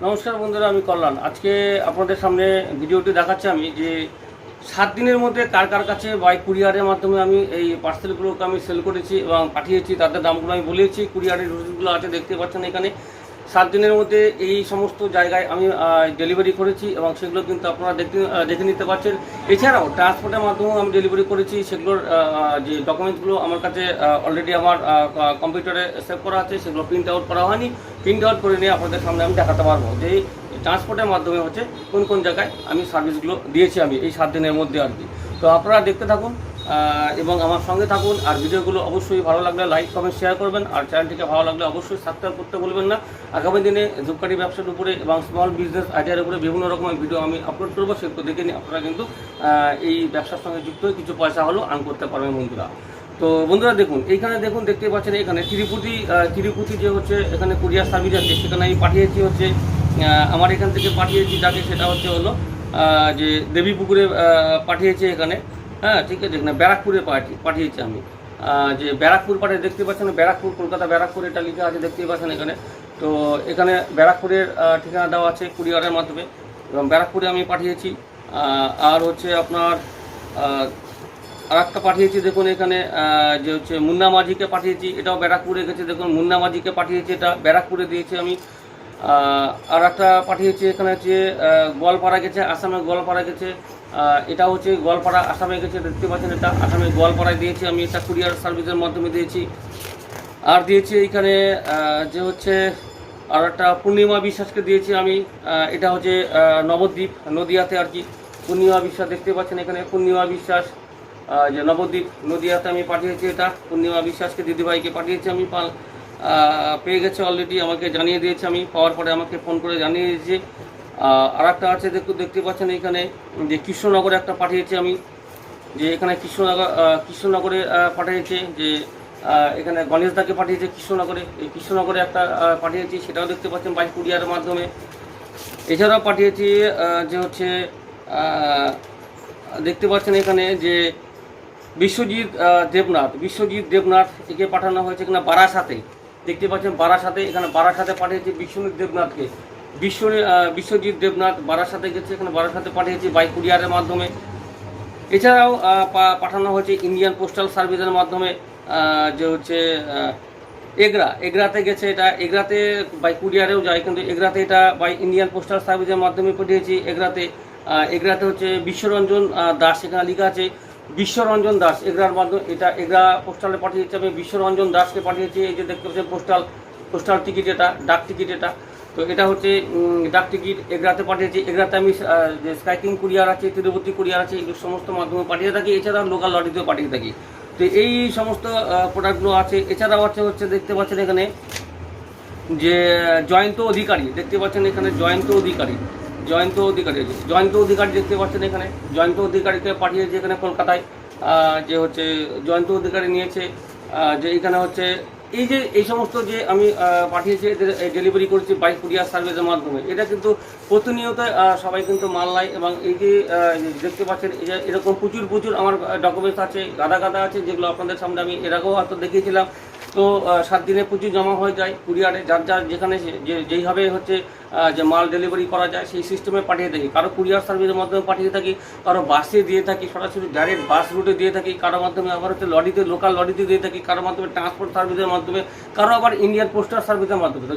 নমস্কার বন্ধুরা, আমি কল্যাণ। আজকে আপনাদের সামনে ভিডিওটি দেখাচ্ছি আমি যে 7 দিনের মধ্যে কার কার কাছে বাই কুরিয়ারের মাধ্যমে আমি এই পার্সেলগুলোকে আমি সেল করেছি এবং পাঠিয়েছি, তাদের দামগুলো আমি বলেছি। কুরিয়ারের রসিদগুলো আছে, দেখতে পাচ্ছেন এখানে। 7 দিনের মধ্যে এই সমস্ত জায়গায় আমি ডেলিভারি করেছি এবং সেগুলো কিন্তু আপনারা দেখে নিতে পারছেন। এছাড়াও ট্রান্সপোর্টের মাধ্যমেও আমি ডেলিভারি করেছি। সেগুলোর যে ডকুমেন্টসগুলো আমার কাছে অলরেডি আমার কম্পিউটারে সেভ করা আছে, সেগুলো প্রিন্ট আউট করা হয়নি। প্রিন্ট আউট করে নিয়ে আপনাদের সামনে আমি দেখাতে পারবো যে ট্রান্সপোর্টের মাধ্যমে হচ্ছে কোন কোন জায়গায় আমি সার্ভিসগুলো দিয়েছি আমি এই 7 দিনের মধ্যে আর কি। তো আপনারা দেখতে থাকুন এবং আমার সঙ্গে থাকুন। আর ভিডিওগুলো অবশ্যই ভালো লাগলে লাইক কমেন্ট শেয়ার করবেন, আর চ্যানেলটিকে ভালো লাগলে অবশ্যই সাবস্ক্রাইব করতে বলবেন না। আগামী দিনে ধূপকাঠি ব্যবসার উপরে এবং স্মল বিজনেস আইডিয়ার উপরে বিভিন্ন রকমের ভিডিও আমি আপলোড করবো, সেগুলো দেখে নিয়ে আপনারা কিন্তু এই ব্যবসার সঙ্গে যুক্ত হয়ে কিছু পয়সা হলেও আর্ন করতে পারবেন বন্ধুরা। তো বন্ধুরা দেখুন, এইখানে দেখুন, দেখতে পাচ্ছেন এখানে তিরুপতি যে হচ্ছে এখানে কুরিয়ার সার্ভিস আছে, সেখানে আমি পাঠিয়েছি হচ্ছে আমার এখান থেকে পাঠিয়েছি যাকে, সেটা হলো যে দেবীপুকুরে পাঠিয়েছি এখানে। হ্যাঁ, ঠিক আছে, এখানে ব্যারাকপুরে পাঠিয়েছি আমি। যে ব্যারাকপুর পাঠিয়ে দেখতে পাচ্ছেন, ব্যারাকপুর, কলকাতা ব্যারাকপুর এটা লেখা আছে, দেখতেই পাচ্ছেন এখানে। তো এখানে ব্যারাকপুরের ঠিকানা দেওয়া আছে কুরিয়ারের মাধ্যমে এবং ব্যারাকপুরে আমি পাঠিয়েছি। আর হচ্ছে আপনার আর একটা পাঠিয়েছি দেখুন এখানে, যে হচ্ছে মুন্না মাঝিকে পাঠিয়েছি, এটাও ব্যারাকপুরে গেছে। দেখুন মুন্না মাঝিকে পাঠিয়েছি, এটা ব্যারাকপুরে দিয়েছি আমি। আর একটা পাঠিয়েছি এখানে হচ্ছে গোয়ালপাড়া গেছে, আসামে গোয়ালপাড়া গেছে। এটা হচ্ছে গোয়ালপাড়া আসামে গেছে, দেখতে পাচ্ছেন এটা আসামে গোয়ালপাড়ায় দিয়েছি আমি, এটা কুরিয়ার সার্ভিসের মাধ্যমে দিয়েছি। আর দিয়েছি এইখানে যে হচ্ছে আর একটা পূর্ণিমা বিশ্বাসকে দিয়েছি আমি, এটা হচ্ছে নবদ্বীপ নদিয়াতে আর কি। পূর্ণিমা বিশ্বাস দেখতে পাচ্ছেন এখানে, পূর্ণিমা বিশ্বাস যে নবদ্বীপ নদিয়াতে আমি পাঠিয়েছি, এটা পূর্ণিমা বিশ্বাসকে দিদিভাইকে পাঠিয়েছি আমি। পেয়ে গেছে অলরেডি, আমাকে জানিয়ে দিয়েছে, আমি পাওয়ার পরে আমাকে ফোন করে জানিয়ে দিয়েছে। আর একটা আছে দেখতে পাচ্ছেন এখানে যে কৃষ্ণনগরে একটা পাঠিয়েছি আমি, যে এখানে কৃষ্ণনগরে পাঠিয়েছে, যে এখানে গণেশদাকে পাঠিয়েছে কৃষ্ণনগরে। এই কৃষ্ণনগরে একটা পাঠিয়েছি, সেটাও দেখতে পাচ্ছেন বাই কুরিয়ারের মাধ্যমে। এছাড়াও পাঠিয়েছি যে হচ্ছে দেখতে পাচ্ছেন এখানে যে বিশ্বজিৎ দেবনাথ একে পাঠানো হয়েছে এখানে বারাসাতে, দেখতে পাচ্ছেন বারাসাতে, এখানে বারাসাতে পাঠিয়েছি বিশ্বজিৎ দেবনাথকে। বিশ্বজিৎ দেবনাথ বারাসাতে গেছে, এখানে বারাসাতে পাঠিয়েছি বাই কুরিয়ারের মাধ্যমে। এছাড়াও পাঠানো হয়েছে ইন্ডিয়ান পোস্টাল সার্ভিসের মাধ্যমে, যে হচ্ছে এগরাতে গেছে, এটা এগরাতে বাই কুরিয়ারেও যায়, কিন্তু এগরাতে এটা বাই ইন্ডিয়ান পোস্টাল সার্ভিসের মাধ্যমে পাঠিয়েছি এগরাতে হচ্ছে বিশ্বরঞ্জন দাস, এখানে লেখা আছে বিশ্বরঞ্জন দাস, এগরার মাধ্যমে, এটা এগরা পোস্টালে পাঠিয়েছি আমি, বিশ্বরঞ্জন দাসকে পাঠিয়েছি। এই যে দেখতে পাচ্ছেন পোস্টাল টিকিট, এটা ডাক টিকিট এটা। তো এটা হচ্ছে ডাক টিকিট, এগরাতে পাঠিয়েছি। এগরাতে আমি যে স্কাইকিং কুরিয়ার আছে, তিরুপতি কুরিয়ার আছে, এই সমস্ত মাধ্যমে পাঠিয়ে থাকি। এছাড়াও লোকাল লরিতেও পাঠিয়ে থাকি। তো এই সমস্ত প্রোডাক্টগুলো আছে। এছাড়াও হচ্ছে দেখতে পাচ্ছেন এখানে যে জয়ন্ত অধিকারী, দেখতে পাচ্ছেন এখানে জয়ন্ত অধিকারী দেখতে পাচ্ছেন এখানে। জয়ন্ত অধিকারীকে পাঠিয়েছে এখানে কলকাতায়, যে হচ্ছে জয়ন্ত অধিকারী নিয়েছে। যে এখানে হচ্ছে এই সমস্ত যে আমি পাঠিয়েছি, এদের ডেলিভারি করেছি বাই কুরিয়ার সার্ভিসের মাধ্যমে। এটা কিন্তু প্রতিনিয়ত সবাই কিন্তু মাল নেয় এবং এই যে দেখতে পাচ্ছেন এরকম প্রচুর আমার ডকুমেন্টস আছে, গাদা আছে, যেগুলো আপনাদের সামনে আমি এর আগেও হয়তো দেখিয়েছিলাম। তো 7 দিনে প্রচুর জমা হয়ে যায় কুরিয়ারে, যার যেখানে যেইভাবে হচ্ছে যে মাল ডেলিভারি করা যায় সেই সিস্টেমে পাঠিয়ে থাকি। কারো কুরিয়ার সার্ভিসের মাধ্যমে পাঠিয়ে থাকি, কারো বাসে দিয়ে থাকি, সরাসরি ডাইরেক্ট বাস রুটে দিয়ে থাকি, কারো মাধ্যমে আবার হচ্ছে লোকাল লরিতে দিয়ে থাকি, কারো মাধ্যমে ট্রান্সপোর্ট সার্ভিসের মাধ্যমে, কারো আবার ইন্ডিয়ান পোস্টাল সার্ভিসের মাধ্যমে। তো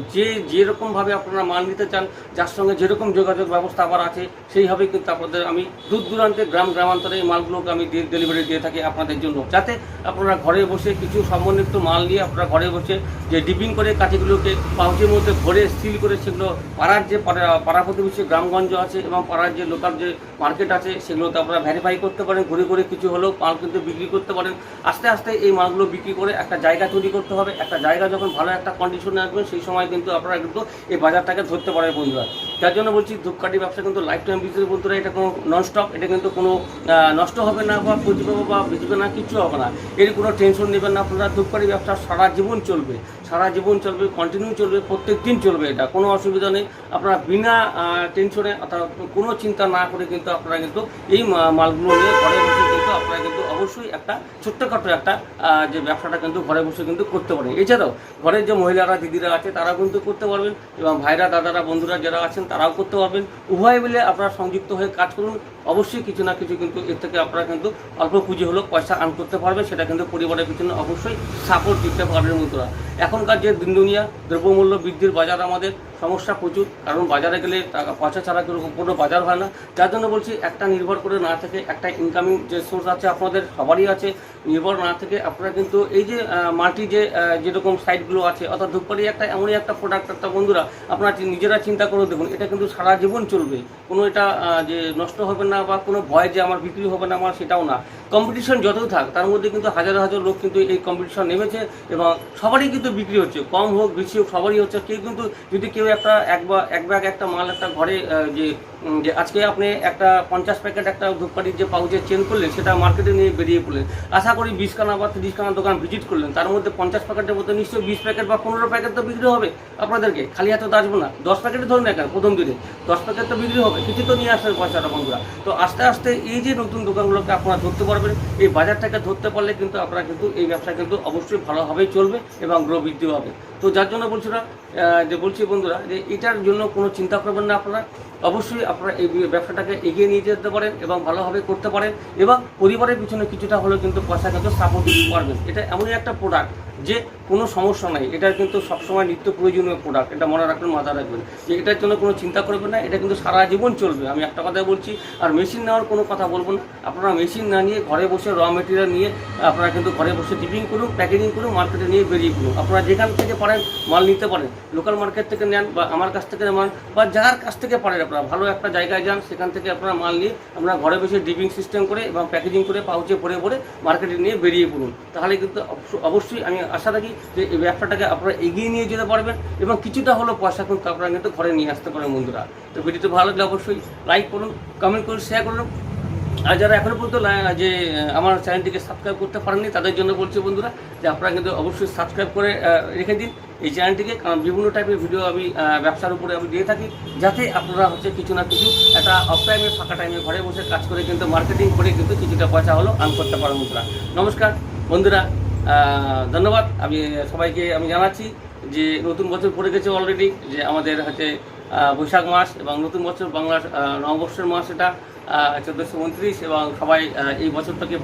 যেরকমভাবে আপনারা মাল নিতে চান, যার সঙ্গে যেরকম যোগাযোগ ব্যবস্থা আবার আছে, সেইভাবে কিন্তু আপনাদের আমি দূর দূরান্তে গ্রামান্তরে এই মালগুলোকে আমি ডেলিভারি দিয়ে থাকি আপনাদের জন্য, যাতে আপনারা ঘরে বসে কিছু সমন্বিত মাল নিয়ে আপনারা ঘরে বসে যে ডিপিং করে কাঠিগুলোকে পাউচের মধ্যে ভরে সিল করে, সেগুলো পাড়ার যে পাড়া প্রতিবেশী গ্রামগঞ্জ আছে এবং পাড়ার যে লোকাল যে মার্কেট আছে, সেগুলোতে আপনারা ভেরিফাই করতে পারেন। ঘুরে কিছু হলেও মাল কিন্তু বিক্রি করতে পারেন। আস্তে এই মালগুলো বিক্রি করে একটা জায়গা তৈরি করতে হবে। একটা জায়গা যখন ভালো একটা কন্ডিশনে আসবেন, সেই সময় কিন্তু আপনারা কিন্তু এই বাজারটাকে ধরতে পারেন বন্ধুরা। যার জন্য বলছি, ধূপকাঠি ব্যবসা কিন্তু লাইফ টাইম বিজনেস বন্ধুরা। এটা কোনো ননস্টপ, এটা কিন্তু কোনো নষ্ট হবে না বা পচবে বা ভিজবে না, কিচ্ছু হবে না। এর কোনো টেনশন নেবেন না আপনারা। ধূপকাঠি ব্যবসা সারা জীবন চলবে, কন্টিনিউ চলবে, প্রত্যেক দিন চলবে, এটা কোনো অসুবিধা নেই। আপনারা বিনা টেনশনে অর্থাৎ কোনো চিন্তা না করে কিন্তু আপনারা কিন্তু এই মালগুলো নিয়ে ঘরে বসে কিন্তু আপনারা কিন্তু অবশ্যই একটা ছোট্টখাটো একটা যে ব্যবসাটা কিন্তু ঘরে বসে কিন্তু করতে পারেন। এছাড়াও ঘরের যে মহিলারা দিদিরা আছে তারাও কিন্তু করতে পারবেন এবং ভাইরা দাদারা বন্ধুরা যারা আছেন তারাও করতে পারবেন। উভয় মিলে আপনারা সংযুক্ত হয়ে কাজ করুন, অবশ্যই কিছু না কিছু কিন্তু এর থেকে আপনারা কিন্তু অল্প পুঁজি হলেও পয়সা আর্ন করতে পারবেন, সেটা কিন্তু পরিবারের পিছনে অবশ্যই সাপোর্ট দিতে পারবেন বন্ধুরা। এখনকার যে দিন দুনিয়া দ্রব্যমূল্য বৃদ্ধির বাজার আমাদের সমস্যা প্রচুর, কারণ বাজারে গেলে টাকা পয়সা ছাড়া কোনো বাজার হয় না। যার জন্য বলছি একটা নির্ভর করে না থেকে একটা ইনকামিং যে সোর্স আছে আপনাদের সবারই আছে, নির্ভর না থেকে আপনারা কিন্তু এই যে মাল্টি যেরকম সাইটগুলো আছে, অর্থাৎ ধূপকাঠি একটা এমনই একটা প্রোডাক্ট একটা বন্ধুরা আপনারা নিজেরা চিন্তা করে দেখুন, এটা কিন্তু সারা জীবন চলবে, কোনো এটা যে নষ্ট হবে না বা কোনো ভয় যে আমার বিক্রি হবে না আমার সেটাও না। কম্পিটিশন যতই থাক তার মধ্যে কিন্তু হাজার হাজার লোক কিন্তু এই কম্পিটিশন নেমেছে এবং সবারই কিন্তু বিক্রি হচ্ছে, কম হোক বেশি হোক সবারই হচ্ছে। কেউ কিন্তু যদি কেউ এক ব্যাগ একটা মাল একটা ঘরে যে আজকে আপনি একটা 50 প্যাকেট একটা ধূপকাঠির যে পাউচে চেন করলেন, সেটা মার্কেটে নিয়ে বেরিয়ে পড়লেন, আশা করি 20 খানা বা 30 খানা দোকান ভিজিট করলেন, তার মধ্যে 50 প্যাকেটের মধ্যে নিশ্চয়ই 20 প্যাকেট বা 15 প্যাকেট তো বিক্রি হবে। আপনাদেরকে খালি হাতে তো আসবো না, 10 প্যাকেটে ধরুন না কেন, প্রথম দিনে 10 প্যাকেট তো বিক্রি হবে, কিছু তো নিয়ে আসবে পয়সাটা বন্ধুরা। তো আস্তে আস্তে এই যে নতুন দোকানগুলোকে আপনারা ধরতে পারবেন, এই বাজারটাকে ধরতে পারলে কিন্তু আপনারা কিন্তু এই ব্যবসা কিন্তু অবশ্যই ভালোভাবেই চলবে এবং গ্রো বৃদ্ধি হবে। তো যার জন্য বলছি না যে বলছি বন্ধুরা যে এটার জন্য কোনো চিন্তা করবেন না, আপনারা অবশ্যই আপনারা এই ব্যবসাটাকে এগিয়ে নিয়ে যেতে পারেন এবং ভালোভাবে করতে পারেন এবং পরিবারের পিছনে কিছুটা হলেও কিন্তু পয়সা কিন্তু সাপোর্ট দিতে পারবেন। এটা এমনই একটা প্রোডাক্ট যে কোনো সমস্যা নাই, এটার কিন্তু সবসময় নিত্য প্রয়োজনীয় প্রোডাক্ট, এটা মনে রাখবেন, মাথা রাখবেন যে এটার জন্য কোনো চিন্তা করবেন না, এটা কিন্তু সারা জীবন চলবে। আমি একটা কথা বলছি, আর মেশিন নেওয়ার কোনো কথা বলবো না, আপনারা মেশিন না নিয়ে ঘরে বসে র মেটেরিয়াল নিয়ে আপনারা কিন্তু ঘরে বসে ডিপিং করুন, প্যাকেজিং করুন, মার্কেটে নিয়ে বেরিয়ে পড়ুন। আপনারা যেখান থেকে পারেন মাল নিতে পারেন, লোকাল মার্কেট থেকে নেন বা আমার কাছ থেকে নেন বা যার কাছ থেকে পারেন আপনারা ভালো একটা জায়গায় যান, সেখান থেকে আপনারা মাল নিয়ে আপনারা ঘরে বসে ডিপিং সিস্টেম করে এবং প্যাকেজিং করে পাউচে ভরে মার্কেটে নিয়ে বেরিয়ে পড়ুন। তাহলে কিন্তু অবশ্যই আমি আশা রাখি যে এই ব্যবসাটাকে আপনারা এগিয়ে নিয়ে যেতে পারবেন এবং কিছুটা হলেও পয়সা কিন্তু আপনারা কিন্তু ঘরে নিয়ে আসতে পারেন বন্ধুরা। তো ভিডিওটি ভালো লাগলে অবশ্যই লাইক করুন, কমেন্ট করুন, শেয়ার করুন। আর যারা এখনও পর্যন্ত যে আমার চ্যানেলটিকে সাবস্ক্রাইব করতে পারেননি তাদের জন্য বলছি বন্ধুরা যে আপনারা কিন্তু অবশ্যই সাবস্ক্রাইব করে রেখে দিন এই চ্যানেলটিকে, কারণ বিভিন্ন টাইপের ভিডিও আমি ব্যবসার উপরে আমি দিয়ে থাকি, যাতে আপনারা কিছু না কিছু একটা অফ টাইমে ফাঁকা টাইমে ঘরে বসে কাজ করে কিন্তু মার্কেটিং করে কিন্তু কিছুটা পয়সা হলো আর্ন করতে পারেন বন্ধুরা। নমস্কার বন্ধুরা, ধন্যবাদ। আমি সবাইকে জানাচ্ছি যে নতুন বছর পড়ে গেছে অলরেডি, যে আমাদের বৈশাখ মাস এবং নতুন বছর বাংলার নববর্ষের মাস, এটা 1429 এবং সবাই এই বছরটাকে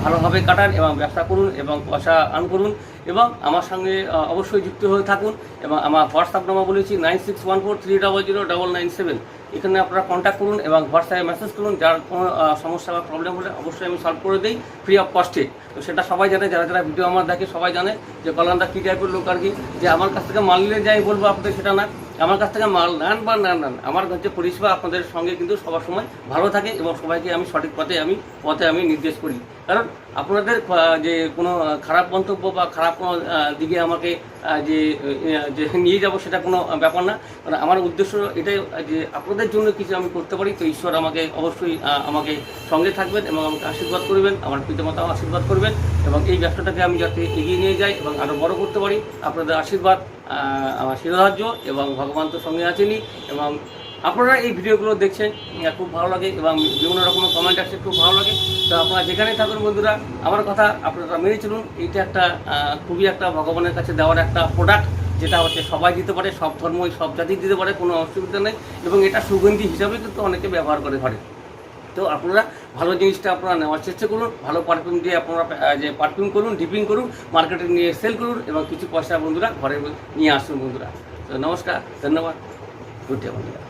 ভালোভাবে কাটান এবং ব্যবসা করুন এবং পয়সা আর্ন করুন এবং আমার সঙ্গে অবশ্যই যুক্ত হয়ে থাকুন। এবং আমার হোয়াটসঅ্যাপ নাম্বার বলেছি 9614300997, এখানে আপনারা কন্ট্যাক্ট করুন এবং হোয়াটসঅ্যাপে মেসেজ করুন। যার কোনো সমস্যা বা প্রবলেম হলে অবশ্যই আমি সলভ করে দিই ফ্রি অফ কস্টে। তো সেটা সবাই জানে, যারা ভিডিও আমার দেখে সবাই জানে যে কল্যাণদা কী টাইপের লোক আর কি, যে আমার কাছ থেকে মাল নিলে যাই বলবো আপনাদের সেটা না, আমার কাছ থেকে মাল নেন বা না নেন, আমার কাছে পরিষেবা আপনাদের সঙ্গে কিন্তু সবার সময় ভালো থাকে এবং সবাইকে আমি সঠিক পথে আমি নির্দেশ করি। কারণ আপনাদের যে কোনো খারাপ মন্তব্য বা খারাপ কোনো দিকে আমাকে যে নিয়ে যাব সেটা কোনো ব্যাপার না, কারণ আমার উদ্দেশ্য এটাই যে আপনাদের জন্য কিছু আমি করতে পারি। তো ঈশ্বর আমাকে অবশ্যই আমাকে সঙ্গে থাকবেন এবং আমাকে আশীর্বাদ করবেন, আমার পিতামাতাও আশীর্বাদ করবেন এবং এই ব্যবসাটাকে আমি যাতে এগিয়ে নিয়ে যাই এবং আরও বড় করতে পারি, আপনাদের আশীর্বাদ আমার শিরোধার্য এবং ভগবান তো সঙ্গে আছেনই। এবং আপনারা এই ভিডিওগুলো দেখছেন খুব ভালো লাগে এবং বিভিন্ন রকমের কমেন্ট আসছে, খুব ভালো লাগে। তো আপনারা যেখানেই থাকুন বন্ধুরা, আমার কথা আপনারা মেনে চলুন। এইটা একটা খুবই একটা ভগবানের কাছে দেওয়ার একটা প্রোডাক্ট, যেটা সবাই দিতে পারে, সব ধর্মই সব জাতি দিতে পারে, কোনো অসুবিধা নেই এবং এটা সুগন্ধি হিসাবে কিন্তু অনেকে ব্যবহার করে ঘরে। তো আপনারা ভালো জিনিসটা আপনারা নেওয়ার চেষ্টা করুন, ভালো পারফিউম দিয়ে আপনারা পারফিউম করুন, ডিপিং করুন, মার্কেটে নিয়ে সেল করুন এবং কিছু পয়সা বন্ধুরা ঘরে নিয়ে আসুন বন্ধুরা। তো নমস্কার, ধন্যবাদ, গুড ডে বন্ধুরা।